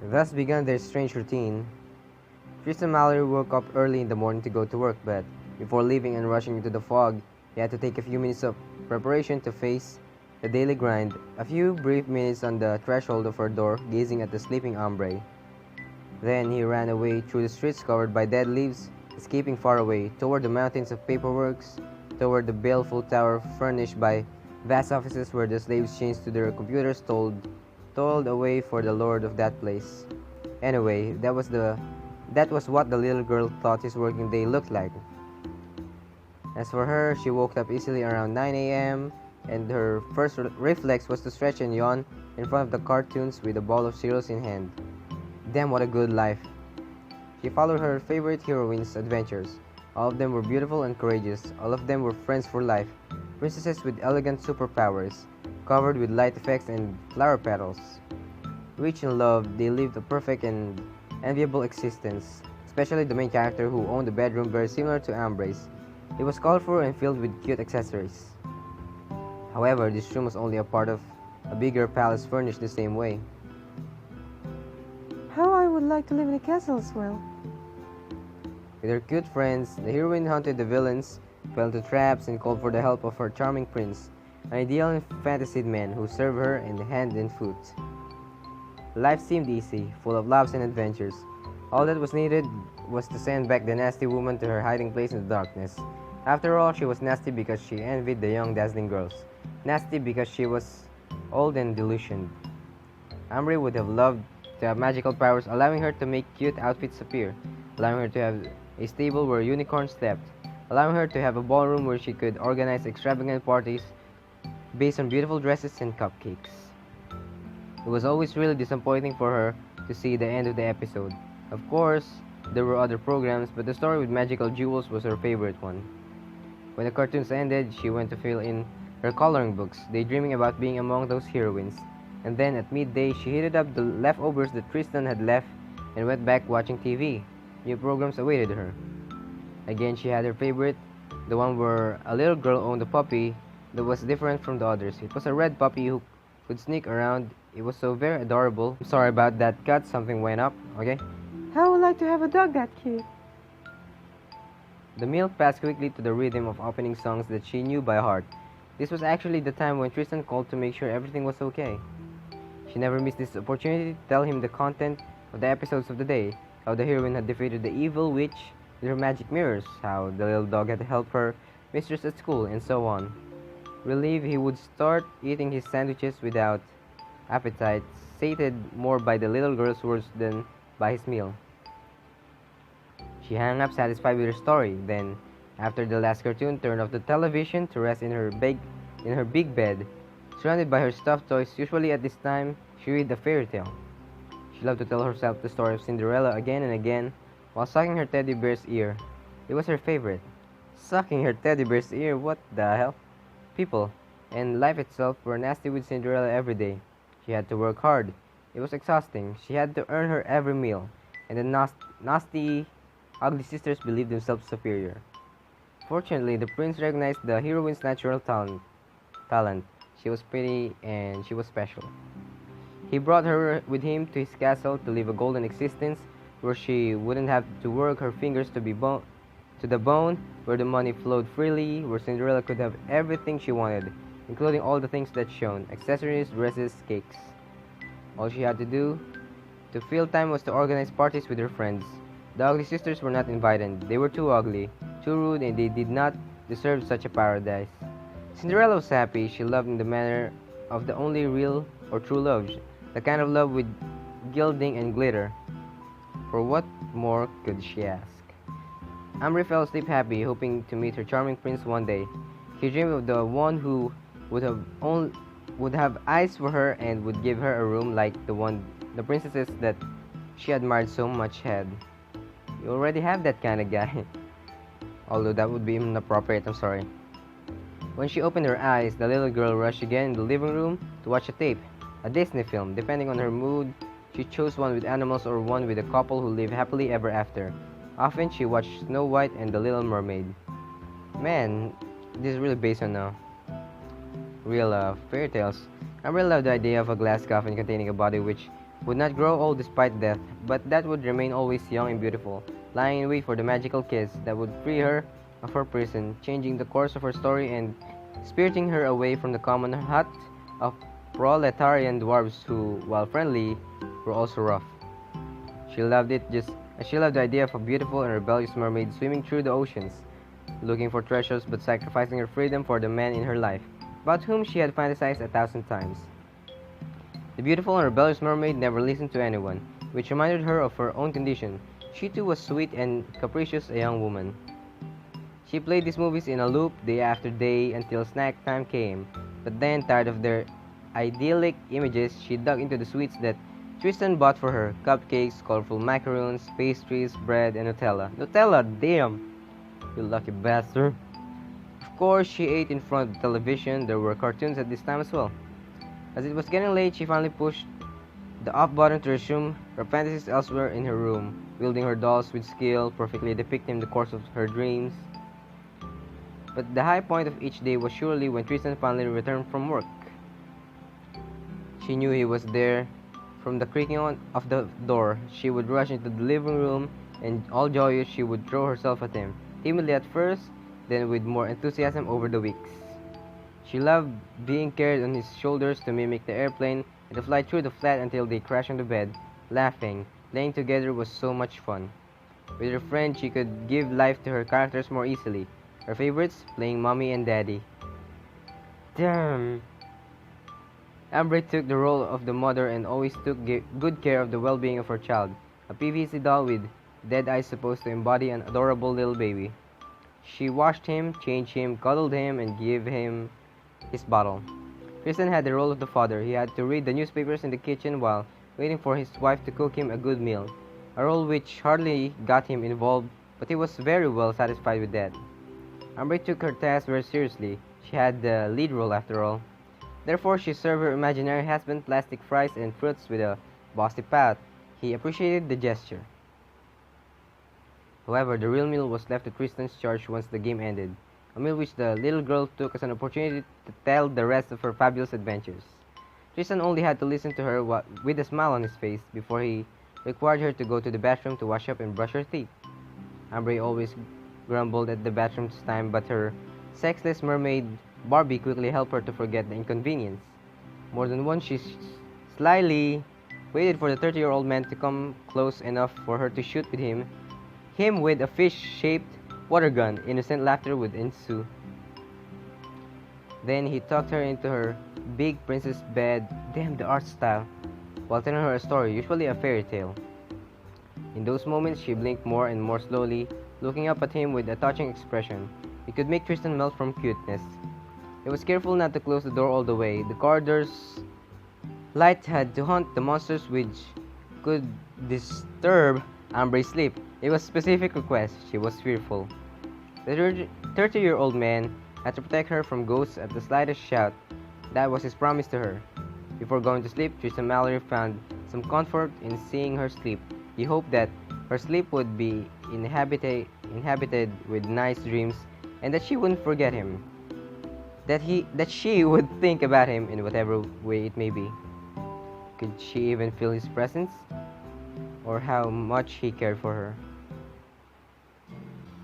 Thus began their strange routine. Tristan Mallory woke up early in the morning to go to work, but before leaving and rushing into the fog, he had to take a few minutes of preparation to face the daily grind. A few brief minutes on the threshold of her door, gazing at the sleeping Ambre. Then he ran away through the streets covered by dead leaves, escaping far away, toward the mountains of paperworks, toward the baleful tower furnished by vast offices where the slaves chained to their computers toiled away for the lord of that place. Anyway, that was what the little girl thought his working day looked like. As for her, she woke up easily around 9 a.m., and her first reflex was to stretch and yawn in front of the cartoons with a bowl of cereals in hand. Damn, what a good life. She followed her favorite heroines' adventures. All of them were beautiful and courageous. All of them were friends for life. Princesses with elegant superpowers, covered with light effects and flower petals. Rich in love, they lived a perfect and enviable existence, especially the main character who owned a bedroom very similar to Ambre's. It was colorful and filled with cute accessories. However, this room was only a part of a bigger palace furnished the same way. How I would like to live in a castle as well. With her cute friends, the heroine hunted the villains, fell into traps, and called for the help of her charming prince, an ideal and fantasied man who served her in hand and foot. Life seemed easy, full of loves and adventures. All that was needed was to send back the nasty woman to her hiding place in the darkness. After all, she was nasty because she envied the young dazzling girls. Nasty because she was old and delusioned. Ambre would have loved to have magical powers, allowing her to make cute outfits appear, allowing her to have a stable where unicorns slept, allowing her to have a ballroom where she could organize extravagant parties based on beautiful dresses and cupcakes. It was always really disappointing for her to see the end of the episode. Of course, there were other programs, but the story with magical jewels was her favorite one. When the cartoons ended, she went to fill in her coloring books, daydreaming about being among those heroines. And then at midday, she heated up the leftovers that Tristan had left and went back watching TV. New programs awaited her. Again, she had her favorite, the one where a little girl owned a puppy that was different from the others. It was a red puppy who could sneak around. It was so very adorable. I'm sorry about that cut, something went up, okay? How I would like to have a dog that cute. The meal passed quickly to the rhythm of opening songs that she knew by heart. This was actually the time when Tristan called to make sure everything was okay. She never missed this opportunity to tell him the content of the episodes of the day, how the heroine had defeated the evil witch with her magic mirrors, how the little dog had helped her mistress at school, and so on. Relieved, he would start eating his sandwiches without appetite, sated more by the little girl's words than by his meal. She hung up satisfied with her story. Then, after the last cartoon, turned off the television to rest in her big bed. Surrounded by her stuffed toys, usually at this time, she read a fairy tale. She loved to tell herself the story of Cinderella again and again while sucking her teddy bear's ear. It was her favorite. Sucking her teddy bear's ear, what the hell? People and life itself were nasty with Cinderella every day. She had to work hard. It was exhausting. She had to earn her every meal, and the nasty, ugly sisters believed themselves superior. Fortunately, the prince recognized the heroine's natural talent. She was pretty and she was special. He brought her with him to his castle to live a golden existence where she wouldn't have to work her fingers to the bone, where the money flowed freely, where Cinderella could have everything she wanted, including all the things that shone, accessories, dresses, cakes. All she had to do to fill time was to organize parties with her friends. The ugly sisters were not invited. They were too ugly, too rude, and they did not deserve such a paradise. Cinderella was happy. She loved in the manner of the only real or true love, the kind of love with gilding and glitter. For what more could she ask? Ambre fell asleep happy, hoping to meet her charming prince one day. She dreamed of the one who would have eyes for her and would give her a room like the princesses that she admired so much had. You already have that kind of guy. Although that would be inappropriate, I'm sorry. When she opened her eyes, the little girl rushed again in the living room to watch a tape, a Disney film. Depending on her mood, she chose one with animals or one with a couple who live happily ever after. Often she watched Snow White and the Little Mermaid. Man, this is really based on real fairy tales. I really love the idea of a glass coffin containing a body which would not grow old despite death, but that would remain always young and beautiful, lying in wait for the magical kiss that would free her of her prison, changing the course of her story and spiriting her away from the common hut of proletarian dwarves who, while friendly, were also rough. She loved it just as she loved the idea of a beautiful and rebellious mermaid swimming through the oceans, looking for treasures but sacrificing her freedom for the man in her life, about whom she had fantasized 1,000 times. The beautiful and rebellious mermaid never listened to anyone, which reminded her of her own condition. She too was sweet and capricious, a young woman. She played these movies in a loop day after day until snack time came, but then, tired of their idyllic images, she dug into the sweets that Tristan bought for her: cupcakes, colorful macaroons, pastries, bread, and Nutella. Nutella, damn! You lucky bastard. Of course, she ate in front of the television. There were cartoons at this time as well. As it was getting late, she finally pushed the off button to resume her fantasies elsewhere in her room, wielding her dolls with skill, perfectly depicting the course of her dreams. But the high point of each day was surely when Tristan finally returned from work. She knew he was there. From the creaking of the door, she would rush into the living room, and all joyous, she would throw herself at him, timidly at first, then with more enthusiasm over the weeks. She loved being carried on his shoulders to mimic the airplane and to fly through the flat until they crashed on the bed, laughing. Playing together was so much fun. With her friend, she could give life to her characters more easily. Her favorites, playing mommy and daddy. Damn! Ambre took the role of the mother and always took good care of the well-being of her child, a PVC doll with dead eyes supposed to embody an adorable little baby. She washed him, changed him, cuddled him, and gave him his bottle. Tristan had the role of the father. He had to read the newspapers in the kitchen while waiting for his wife to cook him a good meal, a role which hardly got him involved, but he was very well satisfied with that. Ambre took her task very seriously. She had the lead role after all. Therefore, she served her imaginary husband plastic fries and fruits with a bossy pout. He appreciated the gesture. However, the real meal was left to Tristan's charge once the game ended, a meal which the little girl took as an opportunity to tell the rest of her fabulous adventures. Tristan only had to listen to her with a smile on his face before he required her to go to the bathroom to wash up and brush her teeth. Ambre always grumbled at the bathroom's time, but her sexless mermaid Barbie quickly helped her to forget the inconvenience. More than once, she slyly waited for the 30-year-old man to come close enough for her to shoot with him with a fish-shaped water gun. Innocent laughter would ensue. Then he tucked her into her big princess bed, damn the art style, while telling her a story, usually a fairy tale. In those moments, she blinked more and more slowly, looking up at him with a touching expression. It could make Tristan melt from cuteness. He was careful not to close the door all the way. The corridor's light had to hunt the monsters which could disturb Ambre's sleep. It was a specific request. She was fearful. The 30-year-old man had to protect her from ghosts at the slightest shout. That was his promise to her. Before going to sleep, Tristan Mallory found some comfort in seeing her sleep. He hoped that her sleep would be inhabited with nice dreams and that she wouldn't forget him. That she would think about him in whatever way it may be. Could she even feel his presence? Or how much he cared for her?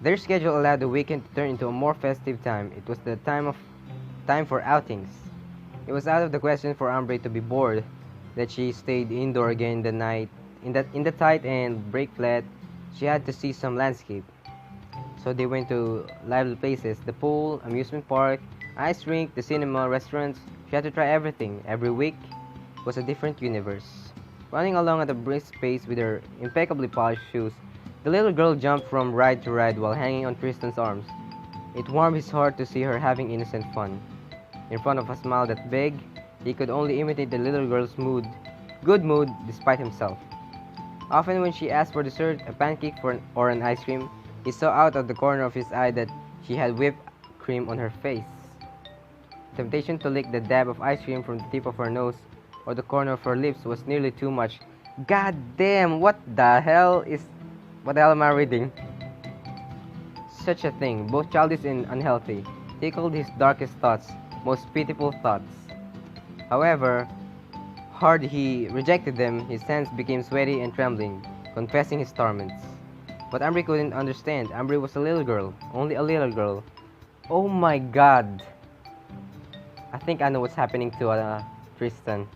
Their schedule allowed the weekend to turn into a more festive time. It was the time for outings. It was out of the question for Ambre to be bored, that she stayed indoor again the night. In the tight and break flat, she had to see some landscape. So they went to lively places: the pool, amusement park, ice rink, the cinema, restaurants. She had to try everything. Every week was a different universe. Running along at a brisk pace with her impeccably polished shoes, the little girl jumped from ride to ride while hanging on Tristan's arms. It warmed his heart to see her having innocent fun. In front of a smile that begged, he could only imitate the little girl's good mood despite himself. Often when she asked for dessert, a pancake or an ice cream, he saw out of the corner of his eye that she had whipped cream on her face. Temptation to lick the dab of ice cream from the tip of her nose or the corner of her lips was nearly too much. God damn, what the hell am I reading? Such a thing, both childish and unhealthy, tickled his darkest thoughts, most pitiful thoughts. However, hard he rejected them, his hands became sweaty and trembling, confessing his torments. But Ambre couldn't understand. Ambre was a little girl, only a little girl. Oh my god! I think I know what's happening to Tristan.